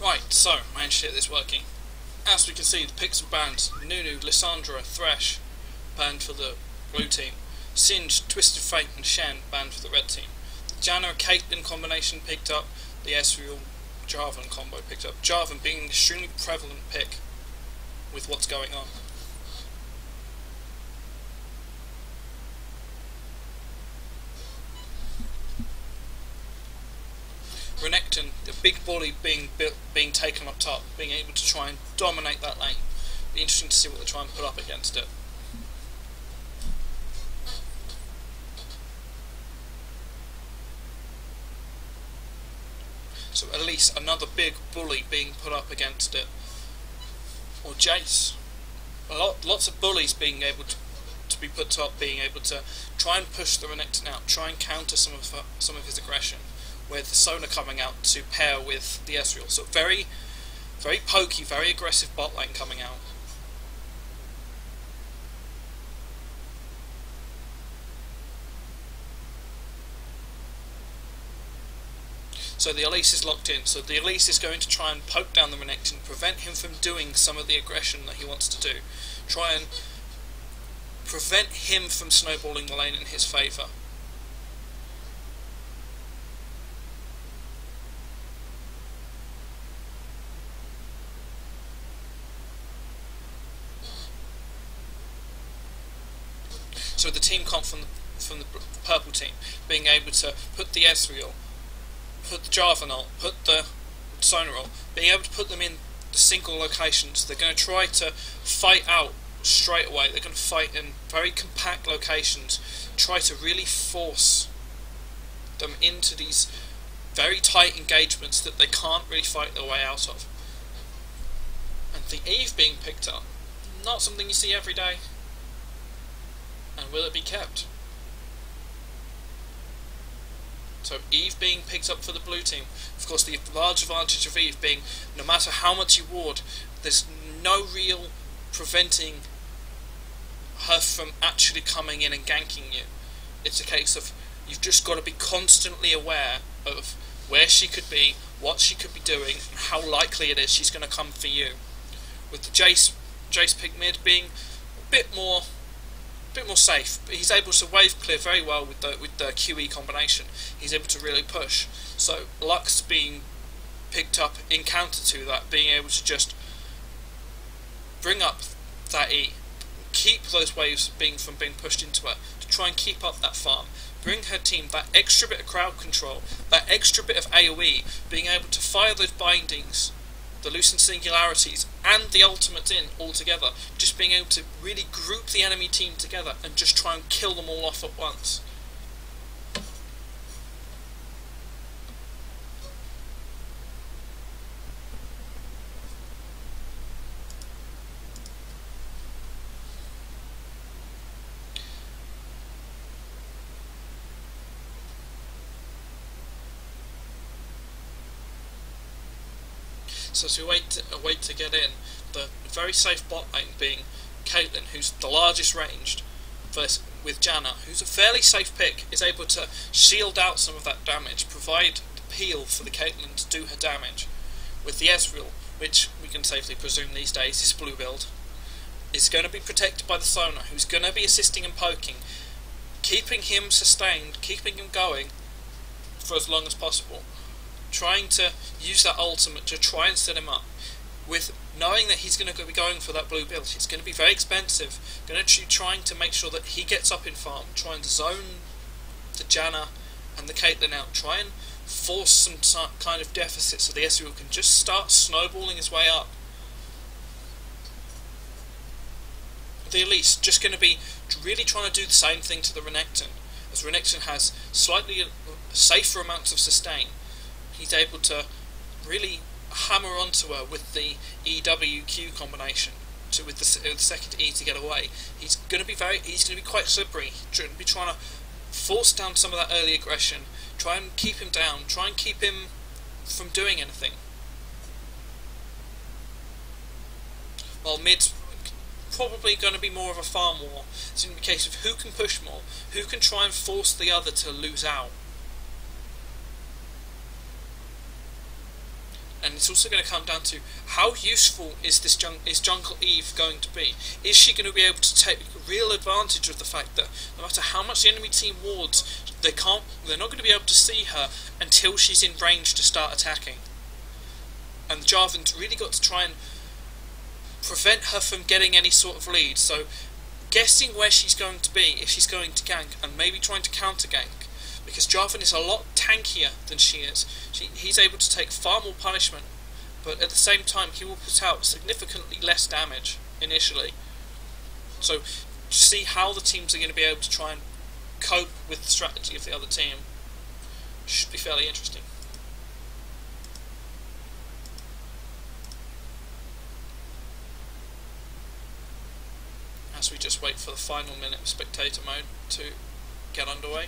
Right, so managed to get this working. As we can see, the picks are banned. Nunu, Lissandra, Thresh banned for the blue team. Singed, Twisted Fate and Shen banned for the red team. The Janna Caitlyn combination picked up. The Ezreal Jarvan combo picked up. Jarvan being an extremely prevalent pick with what's going on. Renekton, the big bully being taken up top, being able to try and dominate that lane. Be interesting to see what they try and put up against it. So at least another big bully being put up against it. Or Jace. Lots of bullies being able to be put up, being able to try and push the Renekton out, try and counter some of his aggression, with the Sona coming out to pair with the Ezreal. So very, very pokey, very aggressive bot lane coming out. So the Elise is locked in, so the Elise is going to try and poke down the Renekton, prevent him from doing some of the aggression that he wants to do. Try and prevent him from snowballing the lane in his favour. So the team comp from the purple team being able to put the Ezreal, put the Jarvan ult, put the Sona ult, being able to put them in the single locations. They're going to try to fight out straight away. They're going to fight in very compact locations, try to really force them into these very tight engagements that they can't really fight their way out of. And the Eve being picked up, not something you see every day. And will it be kept? So Eve being picked up for the blue team. Of course, the large advantage of Eve being, no matter how much you ward, there's no real preventing her from actually coming in and ganking you. It's a case of you've just got to be constantly aware of where she could be, what she could be doing, and how likely it is she's going to come for you. With the Jace pick mid being a bit more safe, but he's able to wave clear very well with the QE combination. He's able to really push. So Lux being picked up in counter to that, being able to just bring up that E, keep those waves from being pushed into her, to try and keep up that farm, bring her team that extra bit of crowd control, that extra bit of AoE, being able to fire those bindings, the loosened singularities, and the ultimate in all together, just being able to really group the enemy team together and just try and kill them all off at once. So as we wait to get in, the very safe bot lane being Caitlyn, who's the largest ranged, with Janna, who's a fairly safe pick, is able to shield out some of that damage, provide the peel for the Caitlyn to do her damage. With the Ezreal, which we can safely presume these days is blue build, is going to be protected by the Sona, who's going to be assisting and poking, keeping him sustained, keeping him going for as long as possible. Trying to use that ultimate to try and set him up, with knowing that he's going to be going for that blue build. It's going to be very expensive. Going to trying to make sure that he gets up in farm, try and zone the Janna and the Caitlyn out, try and force some kind of deficit so the Ezreal can just start snowballing his way up. The Elise just going to be really trying to do the same thing to the Renekton, as Renekton has slightly safer amounts of sustain. He's able to really hammer onto her with the EWQ combination, with the second E to get away. He's going to be quite slippery. He's going to be trying to force down some of that early aggression, try and keep him down, try and keep him from doing anything. While mid's probably going to be more of a farm war. It's going to be a case of who can push more, who can try and force the other to lose out. and it's also going to come down to how useful is Jungle Eve going to be? Is she going to be able to take real advantage of the fact that no matter how much the enemy team wards, they're not going to be able to see her until she's in range to start attacking? And the Jarvan's really got to try and prevent her from getting any sort of lead. So guessing where she's going to be, if she's going to gank, and maybe trying to counter gank, because Jarvan is a lot tankier than she is. He's able to take far more punishment, but at the same time he will put out significantly less damage initially. So to see how the teams are going to be able to try and cope with the strategy of the other team should be fairly interesting. As we just wait for the final minute of spectator mode to get underway.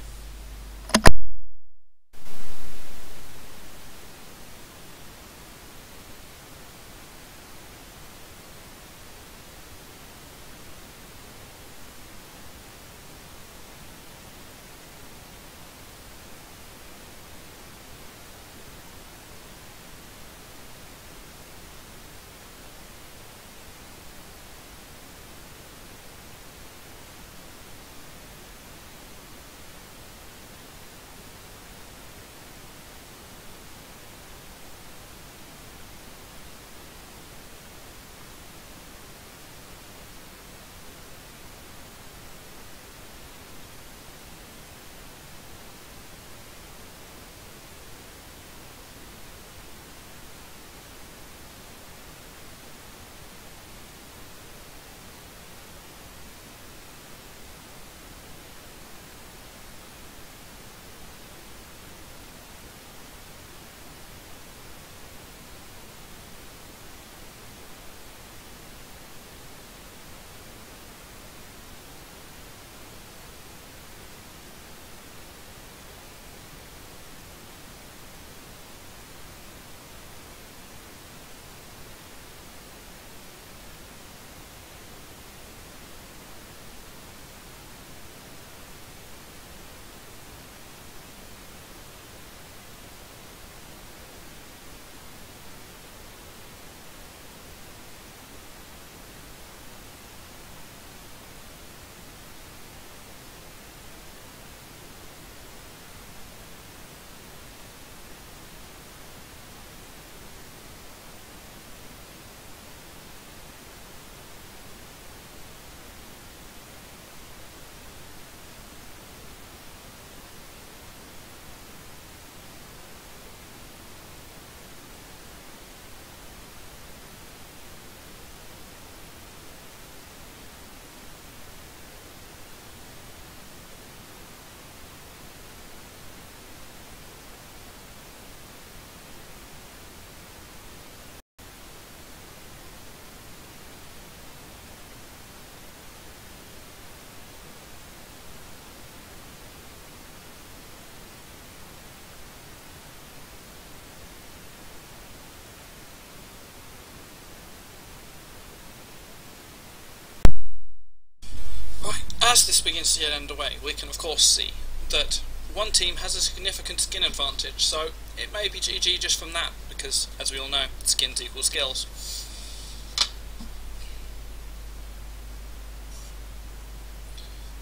As this begins to get underway, we can of course see that one team has a significant skin advantage, so it may be GG just from that, because as we all know, skins equal skills.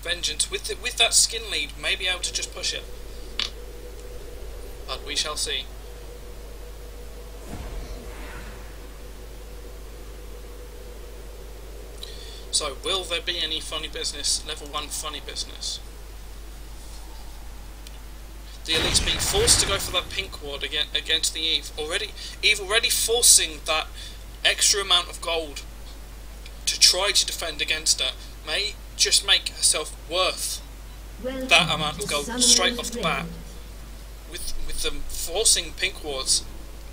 Vengeance, with that skin lead, may be able to just push it, but we shall see. So, will there be any funny business, level 1 funny business? The Elite's being forced to go for that pink ward against the Eve already forcing that extra amount of gold to try to defend against her, may just make herself worth that amount of gold straight off the bat. With them forcing pink wards,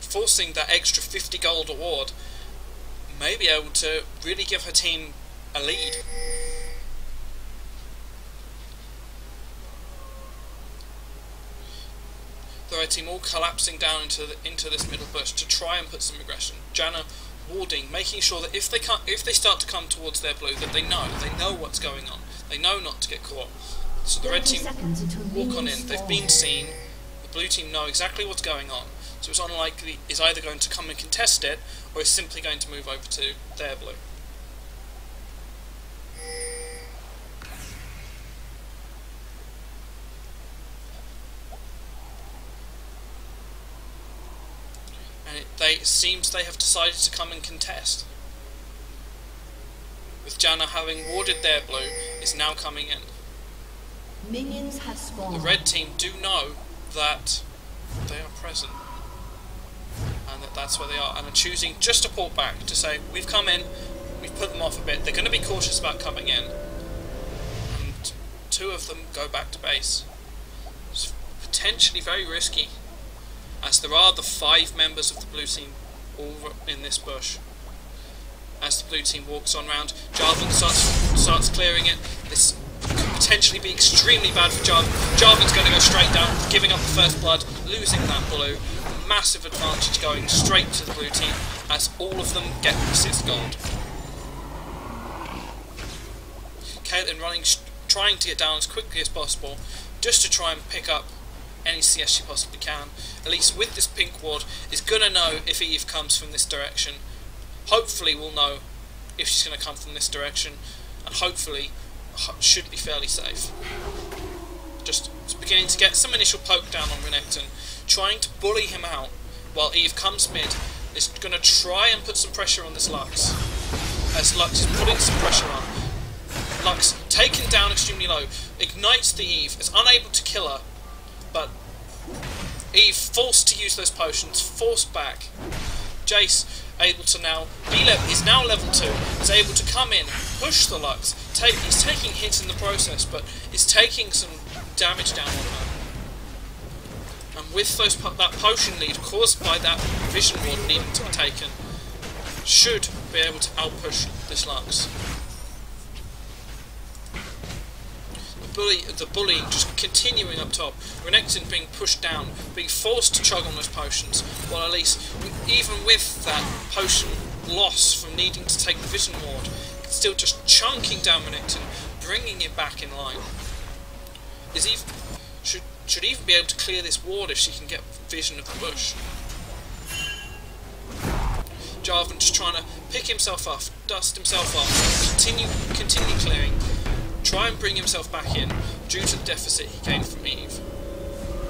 forcing that extra 50 gold award, may be able to really give her team a lead. The red team all collapsing down into this middle bush to try and put some aggression. Janna warding, making sure that if they start to come towards their blue, that they know what's going on. They know not to get caught. So the red team walk on in. They've been seen. The blue team know exactly what's going on. So So it's unlikely is either going to come and contest it, or is simply going to move over to their blue. And it seems they have decided to come and contest. With Janna having warded their blue, is now coming in. Minions have spawned. The red team do know that they are present, and that's where they are, and are choosing just to pull back, to say, we've come in, we've put them off a bit, they're going to be cautious about coming in, and two of them go back to base. It's potentially very risky, as there are the 5 members of the blue team all in this bush. As the blue team walks on round, Jarvan starts clearing it. This could potentially be extremely bad for Jarvan. Jarvan's going to go straight down, giving up the first blood, losing that blue. Massive advantage going straight to the blue team, as all of them get 6 gold. Caitlyn running, trying to get down as quickly as possible, just to try and pick up any CS she possibly can. At least with this pink ward, is going to know if Eve comes from this direction. Hopefully we'll know if she's going to come from this direction, and hopefully should be fairly safe. Just beginning to get some initial poke down on Renekton, trying to bully him out while Eve comes mid, is going to try and put some pressure on this Lux. As Lux is putting some pressure on. Lux taken down extremely low, ignites the Eve, is unable to kill her, but Eve forced to use those potions, forced back. Jace able to now is now level 2, is able to come in, push the Lux. He's taking hits in the process, but is taking some damage down on her. And with that potion lead caused by that vision ward needing to be taken, should be able to outpush this Lux. The bullying just continuing up top. Renekton being pushed down, being forced to chug on those potions, while at least, even with that potion loss from needing to take the vision ward, still just chunking down Renekton, bringing him back in line. Should even be able to clear this ward if she can get vision of the bush. Jarvan just trying to pick himself up, dust himself off, continue clearing. Try and bring himself back in due to the deficit he gained from Eve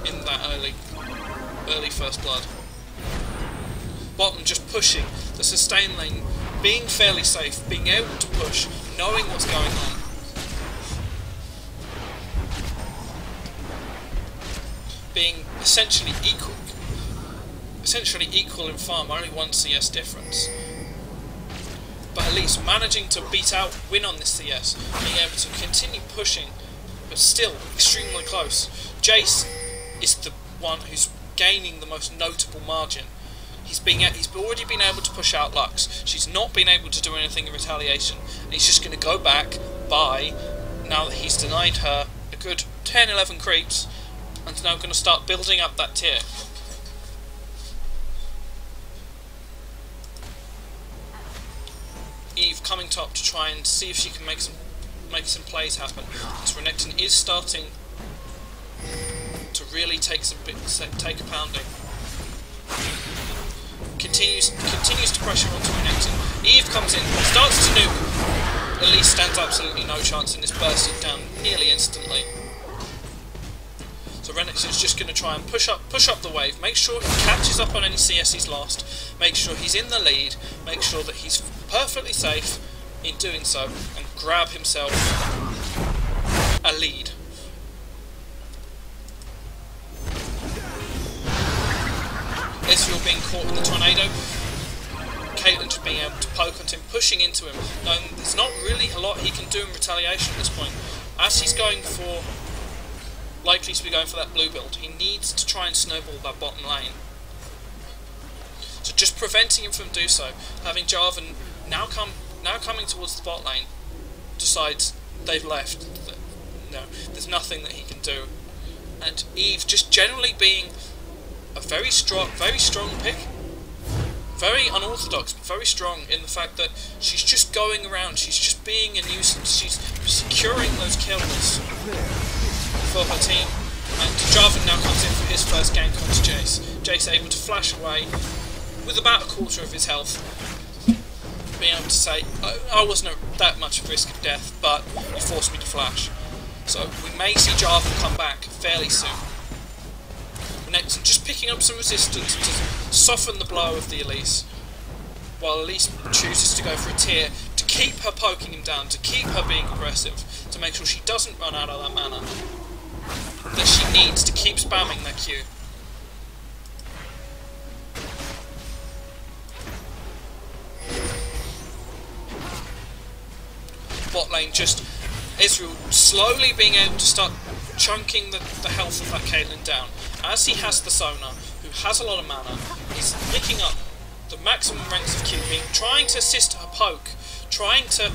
in that early first blood. Bottom just pushing the sustain lane, being fairly safe, being able to push, knowing what's going on. Being essentially equal in farm, only 1 CS difference. But at least managing to win on this CS, being able to continue pushing, but still extremely close. Jace is the one who's gaining the most notable margin. He's already been able to push out Lux. She's not been able to do anything in retaliation, and he's just going to go back by, now that he's denied her a good 10-11 creeps, and now going to start building up that tier. Eve coming top to try and see if she can make some plays happen. As Renekton is starting to really take a pounding. Continues to pressure onto Renekton. Eve comes in, starts to nuke. At least stands absolutely no chance in this, bursting down nearly instantly. So Renekton's just going to try and push up the wave, make sure he catches up on any CS he's lost, make sure he's in the lead, make sure that he's perfectly safe in doing so, and grab himself a lead. Ezreal being caught in the tornado, Caitlyn just being able to poke at him, pushing into him, knowing there's not really a lot he can do in retaliation at this point. As he's likely to be going for that blue build, he needs to try and snowball that bottom lane. So just preventing him from do so, having Jarvan now coming towards the bot lane, decides they've left. No, there's nothing that he can do. And Eve just generally being a very strong pick. Very unorthodox, but very strong in the fact that she's just going around, she's just being a nuisance, she's securing those kills for her team. And Jarvan now comes in for his first gank onto Jace. Jace. Jace able to flash away with about a quarter of his health, being able to say, I wasn't at that much of risk of death, but you forced me to flash. So we may see Jarvan come back fairly soon. Venegance just picking up some resistance to soften the blow of the Elise, while Elise chooses to go for a tier to keep her poking him down, to keep her being aggressive, to make sure she doesn't run out of that mana that she needs to keep spamming that Q. Bot lane, just Ezreal slowly being able to start chunking the health of that Caitlyn down. As he has the Sona, who has a lot of mana, he's picking up the maximum ranks of Q, trying to assist her poke, trying to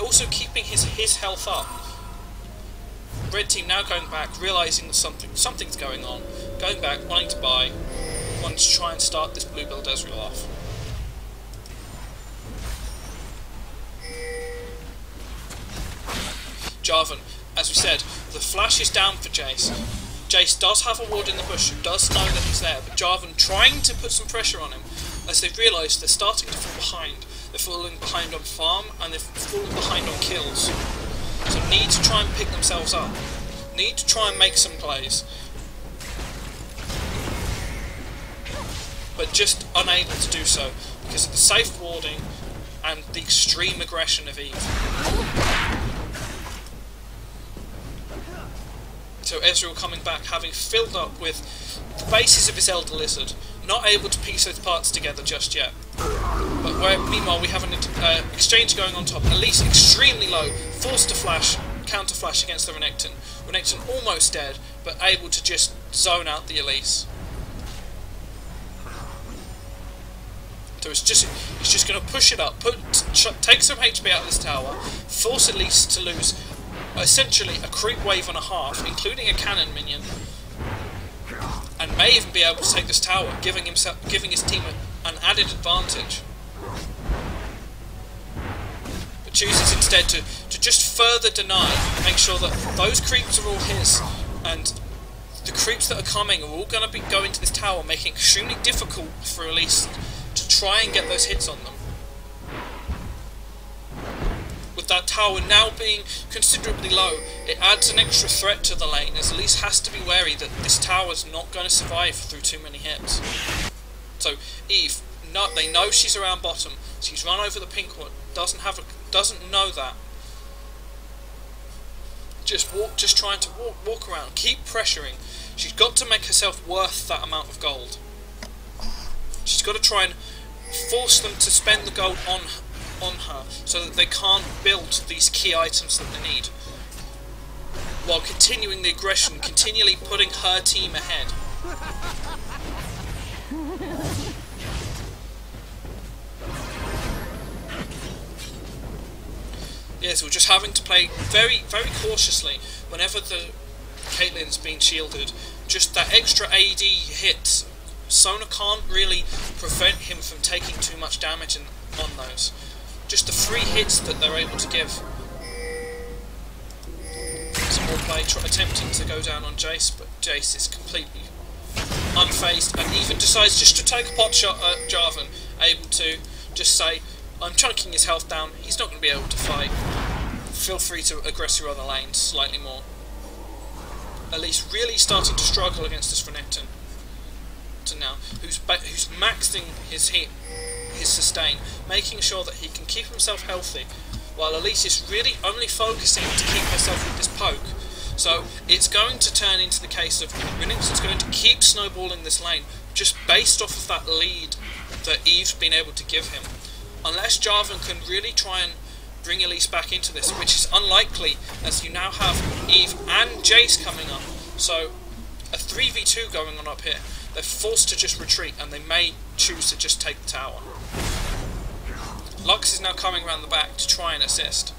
also keeping his health up. Red team now going back, realising that something's going on, going back, wanting to buy, wanting to try and start this blue build Ezreal off. Jarvan, as we said, the flash is down for Jace. Jace does have a ward in the bush, does know that he's there, but Jarvan trying to put some pressure on him as they've realised they're starting to fall behind. They're falling behind on farm and they're falling behind on kills. So need to try and pick themselves up. Need to try and make some plays. But just unable to do so because of the safe warding and the extreme aggression of Eve. So Ezreal coming back, having filled up with the bases of his Elder Lizard, not able to piece those parts together just yet. But meanwhile we have an exchange going on top. Elise extremely low, forced to flash, counter flash against the Renekton. Renekton almost dead, but able to just zone out the Elise. So he's just going to push it up, take some HP out of this tower, force Elise to lose essentially a creep wave and a half, including a cannon minion, and may even be able to take this tower, giving his team an added advantage. But chooses instead to just further deny, make sure that those creeps are all his, and the creeps that are coming are all going to go into this tower, making it extremely difficult for Elise to try and get those hits on them. With that tower now being considerably low, it adds an extra threat to the lane, as Elise has to be wary that this tower's not going to survive through too many hits. So Eve, they know she's around bottom, she's run over the pink one, doesn't know that. Just trying to walk around, keep pressuring. She's got to make herself worth that amount of gold. She's got to try and force them to spend the gold on her, so that they can't build these key items that they need, while continuing the aggression, continually putting her team ahead. Yes, we're just having to play very, very cautiously whenever the Caitlyn's being shielded. Just that extra AD hit, Sona can't really prevent him from taking too much damage on those. Just the free hits that they're able to give. Some more play attempting to go down on Jace, but Jace is completely unfazed and even decides just to take a pot shot at Jarvan, able to just say, I'm chunking his health down, he's not going to be able to fight. Feel free to aggress your other lanes slightly more. Elise really starting to struggle against this Renekton to now, who's maxing his hit, his sustain, making sure that he can keep himself healthy, while Elise is really only focusing to keep herself with this poke. So it's going to turn into the case of Venegance going to keep snowballing this lane, just based off of that lead that Eve's been able to give him. Unless Jarvan can really try and bring Elise back into this, which is unlikely, as you now have Eve and Jace coming up. So a 3v2 going on up here. They're forced to just retreat, and they may choose to just take the tower. Lux is now coming around the back to try and assist.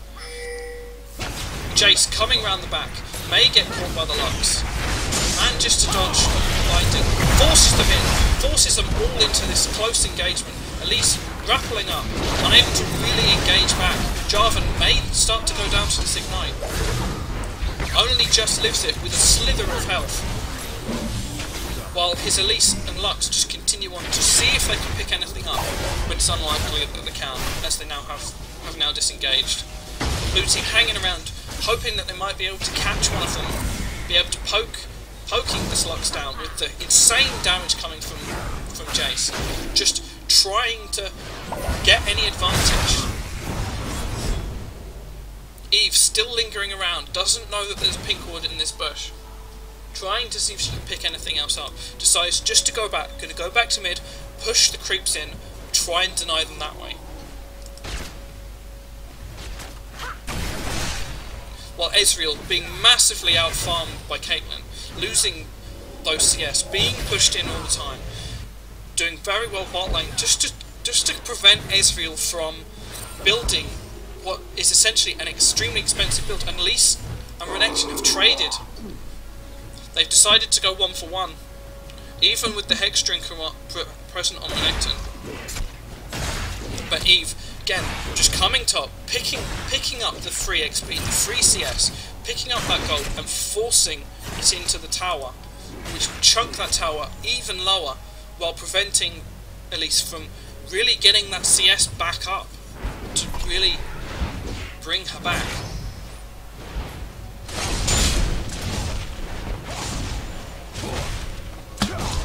Jace coming around the back, may get caught by the Lux. Manages to dodge blinding, forces them in, forces them all into this close engagement. Elise grappling up, unable to really engage back. Jarvan may start to go down to this ignite. Only just lives it with a slither of health. while his Elise and Lux just continue on to see if they can pick anything up, but it's unlikely that they can, as they now have now disengaged. The blue team hanging around, hoping that they might be able to catch one of them, be able to poking this Lux down with the insane damage coming from Jace, just trying to get any advantage. Eve still lingering around, doesn't know that there's a pink ward in this bush, trying to see if she can pick anything else up, decides just to go back, going to go back to mid, push the creeps in, try and deny them that way. While Ezreal being massively out-farmed by Caitlyn, losing those CS, being pushed in all the time, doing very well bot lane, just to prevent Ezreal from building what is essentially an extremely expensive build. And Elise and Renekton have traded. They've decided to go 1-for-1, even with the Hex Drinker present on Renekton. But Eve, again, just coming top, picking up the free XP, the free CS, picking up that gold and forcing it into the tower, which will chunk that tower even lower, while preventing Elise from really getting that CS back up to really bring her back.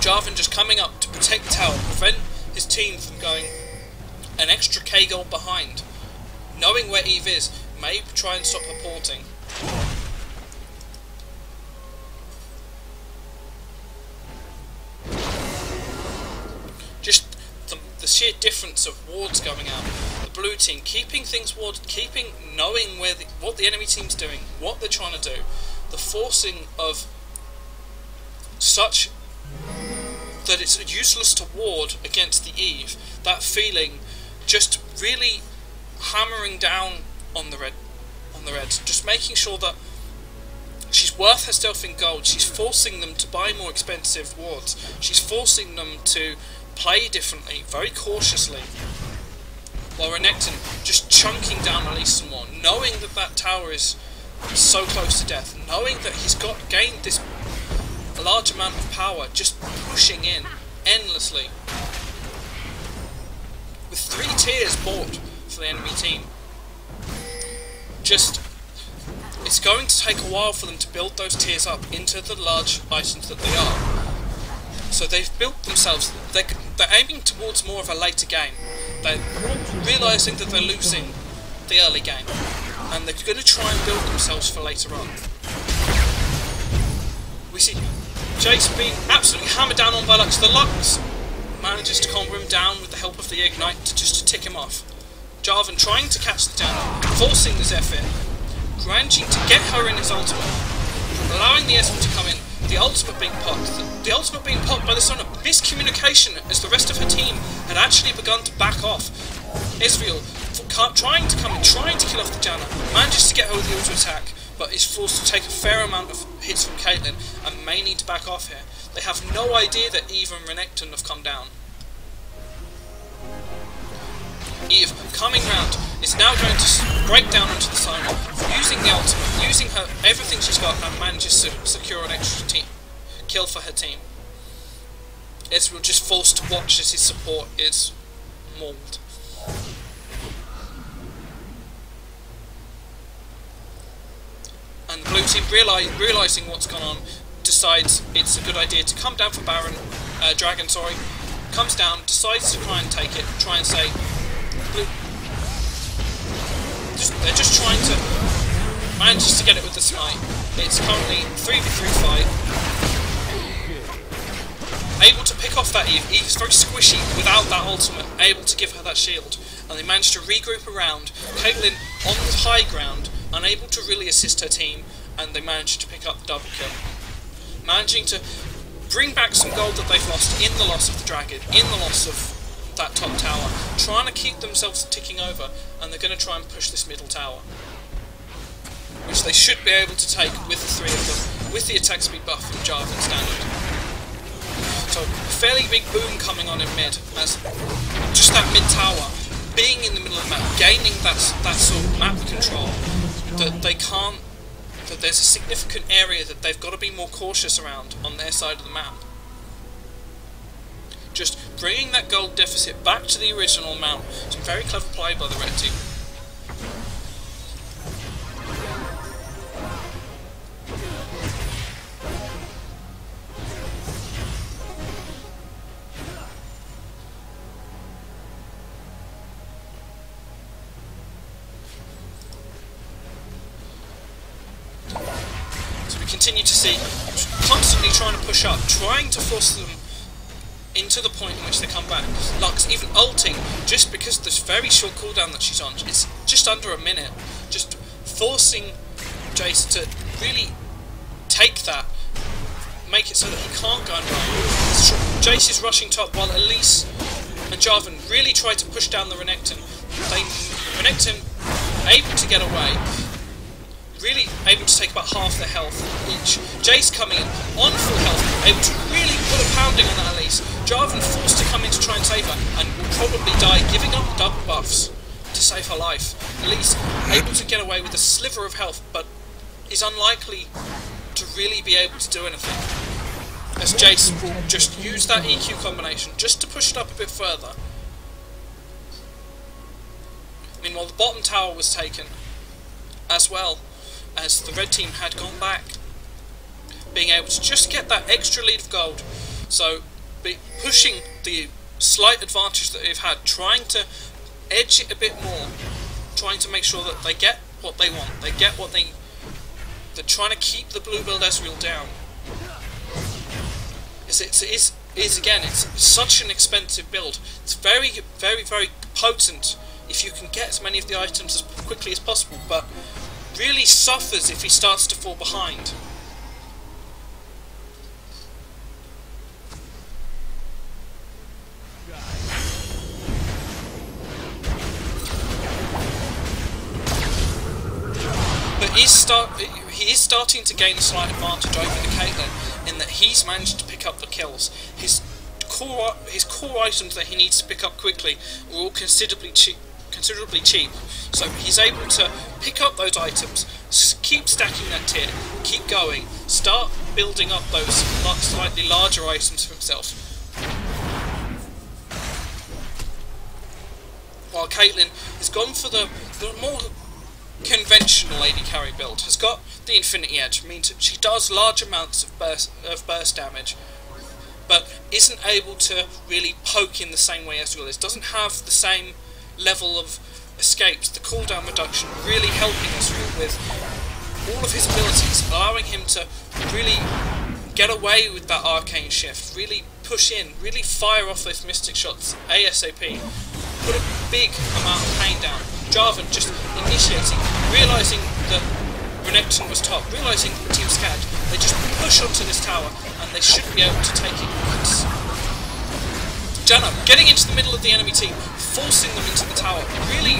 Jarvan just coming up to protect the tower, prevent his team from going an extra K gold behind. Knowing where Eve is, maybe try and stop her porting. Just the sheer difference of wards going out. The blue team keeping things warded, knowing what the enemy team's doing, what they're trying to do. The forcing of such that it's useless to ward against the Eve. That feeling, just really hammering down on the Reds, just making sure that she's worth herself in gold. She's forcing them to buy more expensive wards. She's forcing them to play differently, very cautiously. While Renekton just chunking down Elise some more, knowing that that tower is so close to death, knowing that he's gained this large amount of power, just pushing in endlessly. With 3 tiers bought for the enemy team, it's going to take a while for them to build those tiers up into the large items that they are. So they've built themselves, they're aiming towards more of a later game. They're realising that they're losing the early game, and they're going to try and build themselves for later on. We see Jace being absolutely hammered down on by Lux. The Lux manages to combo him down with the help of the Ignite just to tick him off. Jarvan trying to catch the down, forcing the Zephyr, managing to get her in his ultimate, allowing the Esper to come in, the ultimate being popped by the Sona. Miscommunication as the rest of her team had actually begun to back off. Ezreal trying to come in, trying to kill off the Janna, manages to get her with the auto attack, but is forced to take a fair amount of hits from Caitlyn and may need to back off here. They have no idea that Eve and Renekton have come down. Eve, coming round, is now going to break down onto the side, using the ultimate, using her everything she's got, and manages to secure an extra kill for her team. Ezreal just forced to watch as his support is mauled. And the blue team, realising what's gone on, decides it's a good idea to come down for Dragon, comes down, decides to try and take it, try and say, they're just trying to manage to get it with the smite. It's currently 3v3 fight. Able to pick off that Eve. Eve's very squishy without that ultimate, able to give her that shield. And they manage to regroup around. Caitlyn on the high ground, unable to really assist her team, and they manage to pick up the double kill. Managing to bring back some gold that they've lost in the loss of the dragon, in the loss of that top tower, trying to keep themselves ticking over, and they're going to try and push this middle tower, which they should be able to take with the 3 of them, with the attack speed buff from Jarvan standard. So, a fairly big boom coming on in mid, as just that mid tower, being in the middle of the map, gaining that sort of map control, that they can't, that there's a significant area that they've got to be more cautious around on their side of the map. just bringing that gold deficit back to the original amount. Some very clever play by the red team. Continue to see constantly trying to push up, trying to force them into the point in which they come back. Lux even ulting just because of this very short cooldown that she's on. It's just under a minute, just forcing Jace to really take that, make it so that he can't go and run. Jace is rushing top while Elise and Jarvan really try to push down the Renekton. Renekton able to get away, really able to take about half their health each. Jace coming in on full health, able to really put a pounding on that Elise. Jarvan forced to come in to try and save her, and will probably die, giving up double buffs to save her life. Elise able to get away with a sliver of health, but is unlikely to really be able to do anything, as Jace will just use that EQ combination just to push it up a bit further. Meanwhile, the bottom tower was taken as well, as the red team had gone back, being able to just get that extra lead of gold. So pushing the slight advantage that they've had, trying to edge it a bit more, trying to make sure that they get what they want, they get what they're trying to keep the blue build Ezreal down. It's such an expensive build. It's very, very, very potent if you can get as many of the items as quickly as possible, but really suffers if he starts to fall behind. But he is starting to gain a slight advantage over the Caitlyn in that he's managed to pick up the kills. His core items that he needs to pick up quickly are all considerably cheap, so he's able to pick up those items, keep stacking that tier, keep going, start building up those slightly larger items for himself. While Caitlyn has gone for the more conventional AD carry build, has got the Infinity Edge, means that she does large amounts of burst damage, but isn't able to really poke in the same way Ezreal is, doesn't have the same level of escapes, the cooldown reduction really helping Ezreal with all of his abilities, allowing him to really get away with that arcane shift, really push in, really fire off those mystic shots ASAP, put a big amount of pain down. Jarvan just initiating, realising that Renekton was top, realising the team's scared, they just push onto this tower and they should be able to take it. Janna getting into the middle of the enemy team, forcing them into the tower, really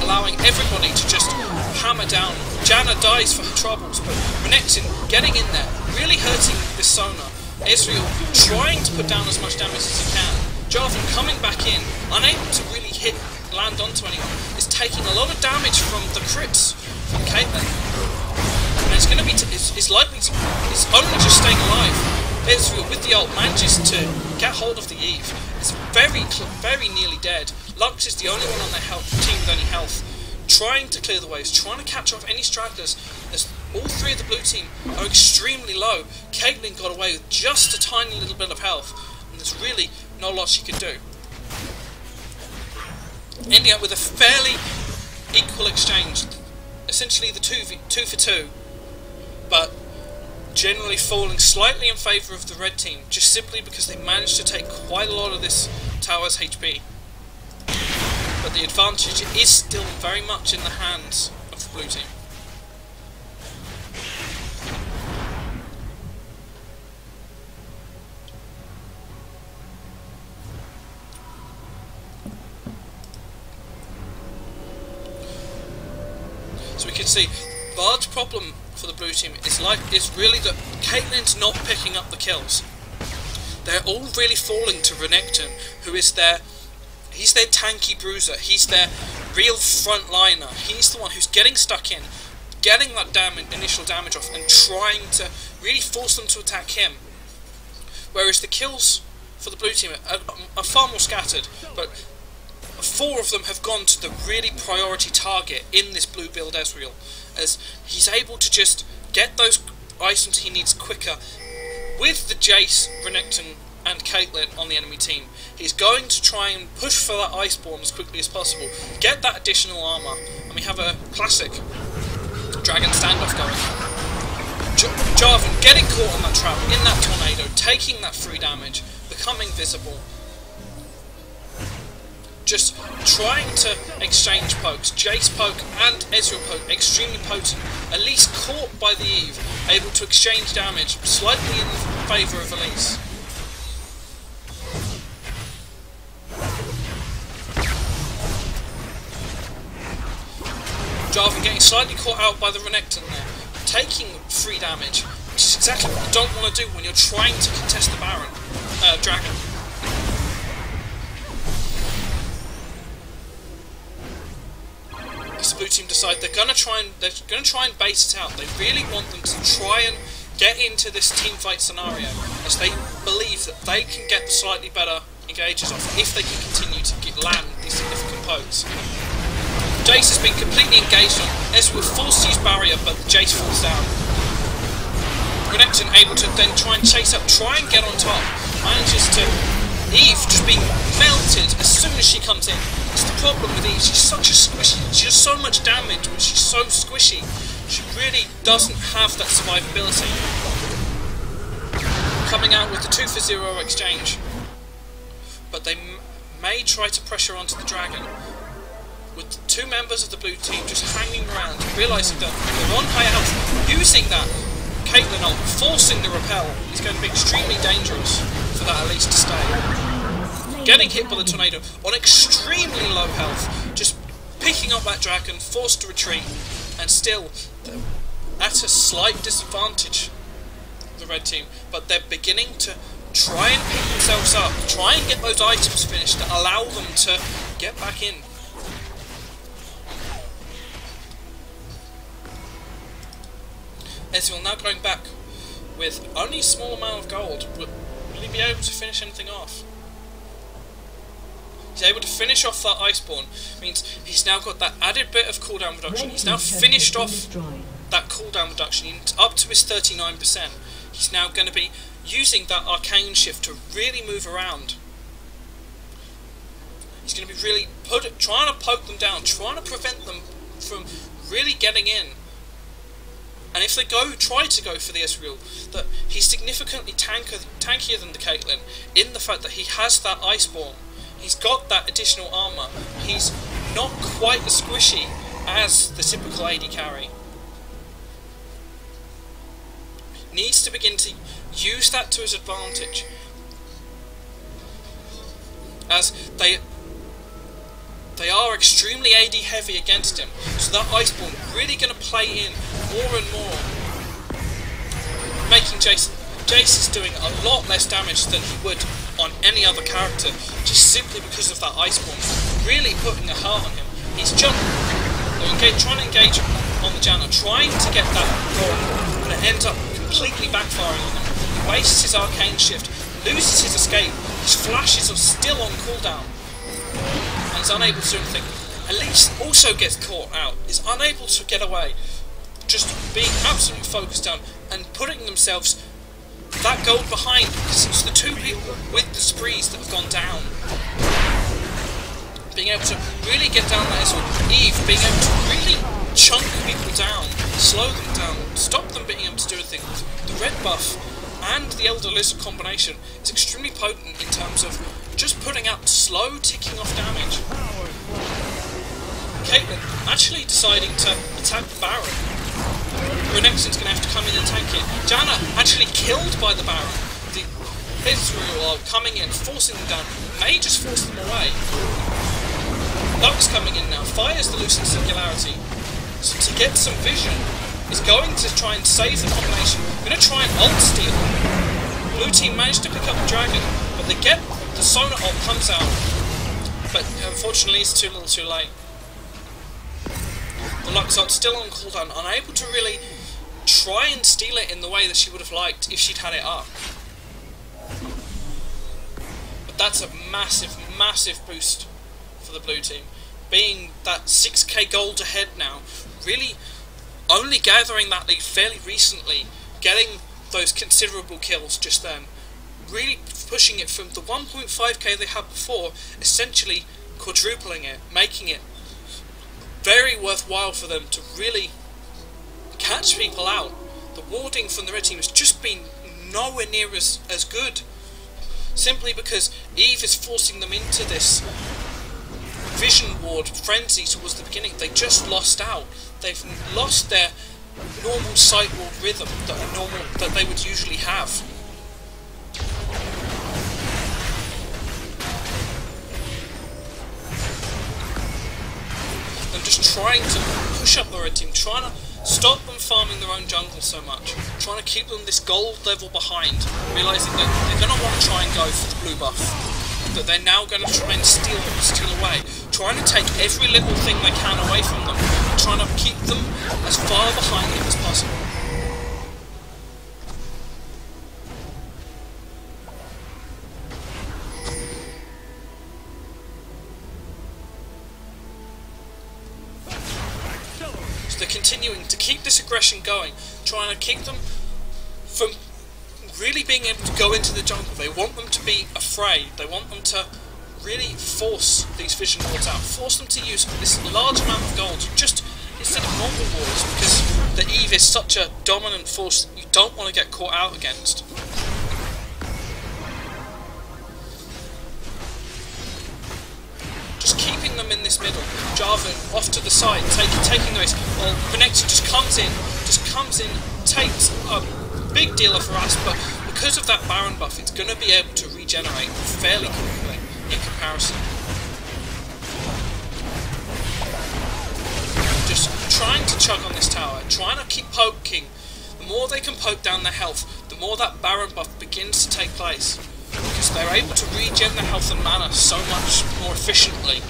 allowing everybody to just hammer down. Janna dies for her troubles, but Renekton getting in there, really hurting this Sona. Ezreal trying to put down as much damage as he can. Jarvan coming back in, unable to really land onto anyone, is taking a lot of damage from the crits from Caitlyn. And it's going to be, it's only just staying alive. Ezreal with the ult manages to get hold of the Eve. It's very nearly dead. Lux is the only one on their team with any health, trying to clear the waves, trying to catch off any stragglers, as all three of the blue team are extremely low. Caitlyn got away with just a tiny little bit of health, and there's really not a lot she can do. Ending up with a fairly equal exchange, essentially the 2 for 2, but generally falling slightly in favour of the red team, just simply because they managed to take quite a lot of this tower's HP. But the advantage is still very much in the hands of the blue team. So we can see the large problem for the blue team is really that Caitlyn's not picking up the kills. They're all really falling to Renekton, who is he's their tanky bruiser, he's their real frontliner, he's the one who's getting stuck in, getting that initial damage off and trying to really force them to attack him. Whereas the kills for the blue team are far more scattered, but 4 of them have gone to the really priority target in this blue build Ezreal, as he's able to just get those items he needs quicker. With the Jace, Renekton and Caitlyn on the enemy team, he's going to try and push for that Iceborne as quickly as possible, get that additional armour, and we have a classic dragon standoff going. Jarvan getting caught on that trap, in that tornado, taking that free damage, becoming visible, just trying to exchange pokes. Jace poke and Ezreal poke, extremely potent, at least caught by the Eve, able to exchange damage, slightly in favour of Elise. Jarvan getting slightly caught out by the Renekton there, taking free damage, which is exactly what you don't want to do when you're trying to contest the Baron, Dragon. As the blue team decide they're gonna try and bait it out. They really want them to try and get into this team fight scenario, as they believe that they can get the slightly better engages off if they can continue to land these significant pokes. Jace has been completely engaged on. Ezreal forced to use barrier, but Jace falls down. Renekton able to then try and chase up, try and get on top. Manages to... Eve just being melted as soon as she comes in. That's the problem with Eve. She's such a squishy. She does so much damage, but she's so squishy. She really doesn't have that survivability. Coming out with the 2 for 0 exchange. But they may try to pressure onto the dragon, with the 2 members of the blue team just hanging around, realising that they're on high health. Using that Caitlyn ult, forcing the repel, is going to be extremely dangerous for that Elise to stay. Getting hit by the tornado on extremely low health, just picking up that dragon, forced to retreat, and still at a slight disadvantage, the red team. But they're beginning to try and pick themselves up, try and get those items finished that allow them to get back in. Ezreal now going back with only a small amount of gold. Will he be able to finish anything off? He's able to finish off that Iceborne. Means he's now got that added bit of cooldown reduction. He's now finished off that cooldown reduction up to his 39%. He's now going to be using that arcane shift to really move around. He's going to be really trying to poke them down, trying to prevent them from really getting in. And if they try to go for the Ezreal, that he's significantly tankier than the Caitlyn, in the fact that he has that Iceborne. He's got that additional armour. He's not quite as squishy as the typical AD carry. Needs to begin to use that to his advantage, as they are extremely AD heavy against him, so that Iceborne really going to play in more and more, making Jace is doing a lot less damage than he would on any other character, just simply because of that Iceborne really putting a heart on him. He's jumping, trying to engage on the Janna, trying to get that goal, and it ends up completely backfiring on him. He wastes his arcane shift, loses his escape, his flashes are still on cooldown, and is unable to do anything. Elise also gets caught out, is unable to get away, just being absolutely focused down and putting themselves that gold behind, because it's the 2 people with the sprees that have gone down. Being able to really get down there, so Eve being able to really chunk people down, slow them down, stop them being able to do anything. The red buff and the Elder Lizard combination is extremely potent in terms of just putting out slow ticking off damage. Caitlyn actually deciding to attack the Baron. Renekton's going to have to come in and tank it. Janna actually killed by the Baron. The Ezreal are coming in, forcing them down, may just force them away. Lux coming in now, fires the Lucent Singularity. So to get some vision, is going to try and save the combination. Going to try and ult steal. Blue team managed to pick up the dragon, but they get the Sona ult comes out. But unfortunately it's too little too late. The Lux ult still on cooldown, unable to really try and steal it in the way that she would have liked if she'd had it up. That's a massive, massive boost for the blue team. Being that 6k gold ahead now, really only gathering that lead fairly recently, getting those considerable kills just then, really pushing it from the 1.5k they had before, essentially quadrupling it, making it very worthwhile for them to really catch people out. The warding from the red team has just been nowhere near as good, simply because Eve is forcing them into this vision ward frenzy towards the beginning. They just lost out. They've lost their normal sight ward rhythm that they would usually have. And just trying to push up the red team, trying to stop them farming their own jungle so much, trying to keep them this gold level behind, realising that they're going to want to try and go for the blue buff, that they're now going to try and steal away, trying to take every little thing they can away from them, trying to keep them as far behind them as possible. So they're continuing to keep this aggression going, trying to keep them from really being able to go into the jungle. They want them to be afraid. They want them to really force these vision wards out, force them to use this large amount of gold just instead of normal wards, because the Eve is such a dominant force that you don't want to get caught out against. Just keeping them in this middle. Jarvan off to the side, taking the race. Well, Venegance just comes in, takes a big deal of harass, but because of that Baron buff, it's going to be able to regenerate fairly quickly in comparison. Just trying to chug on this tower, trying to keep poking. The more they can poke down their health, the more that Baron buff begins to take place, because they're able to regen their health and mana so much more efficiently.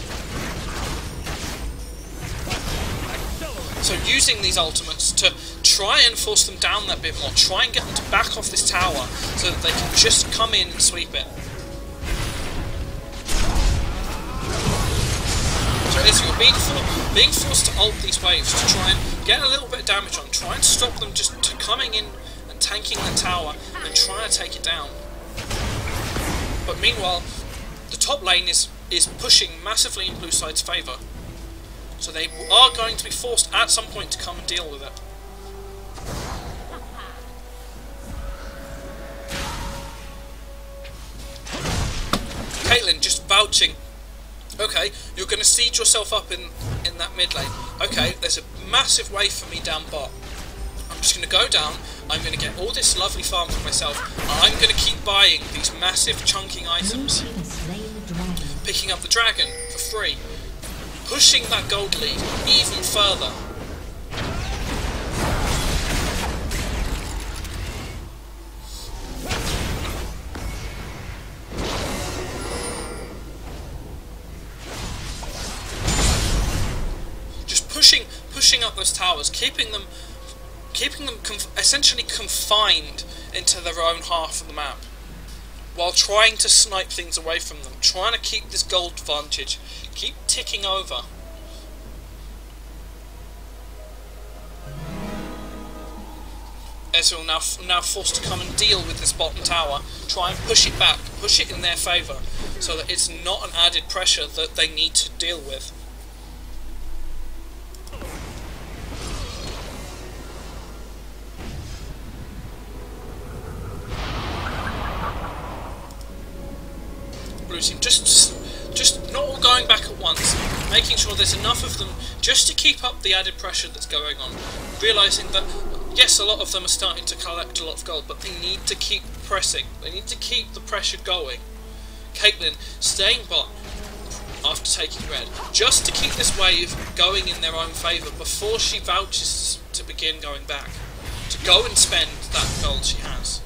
So using these ultimates to try and force them down that bit more, try and get them to back off this tower so that they can just come in and sweep it. So as you're being forced to ult these waves to try and get a little bit of damage on, try and stop them just to coming in and tanking the tower and trying to take it down. But meanwhile, the top lane is pushing massively in blue side's favour. So they are going to be forced at some point to come and deal with it. Caitlyn just vouching. Okay, you're going to siege yourself up in that mid lane. Okay, there's a massive wave for me down bot. I'm just going to go down, I'm going to get all this lovely farm for myself, and I'm going to keep buying these massive chunking items. Picking up the dragon for free. Pushing that gold lead even further. Just pushing up those towers, keeping them essentially confined into their own half of the map, while trying to snipe things away from them, trying to keep this gold advantage, keep ticking over. Ezreal now forced to come and deal with this bottom tower, try and push it back, push it in their favour, so that it's not an added pressure that they need to deal with. Blue team just not all going back at once, making sure there's enough of them just to keep up the added pressure that's going on, realising that yes, a lot of them are starting to collect a lot of gold, but they need to keep pressing, they need to keep the pressure going. Caitlyn staying bot after taking red, just to keep this wave going in their own favour before she vouches to begin going back, to go and spend that gold she has.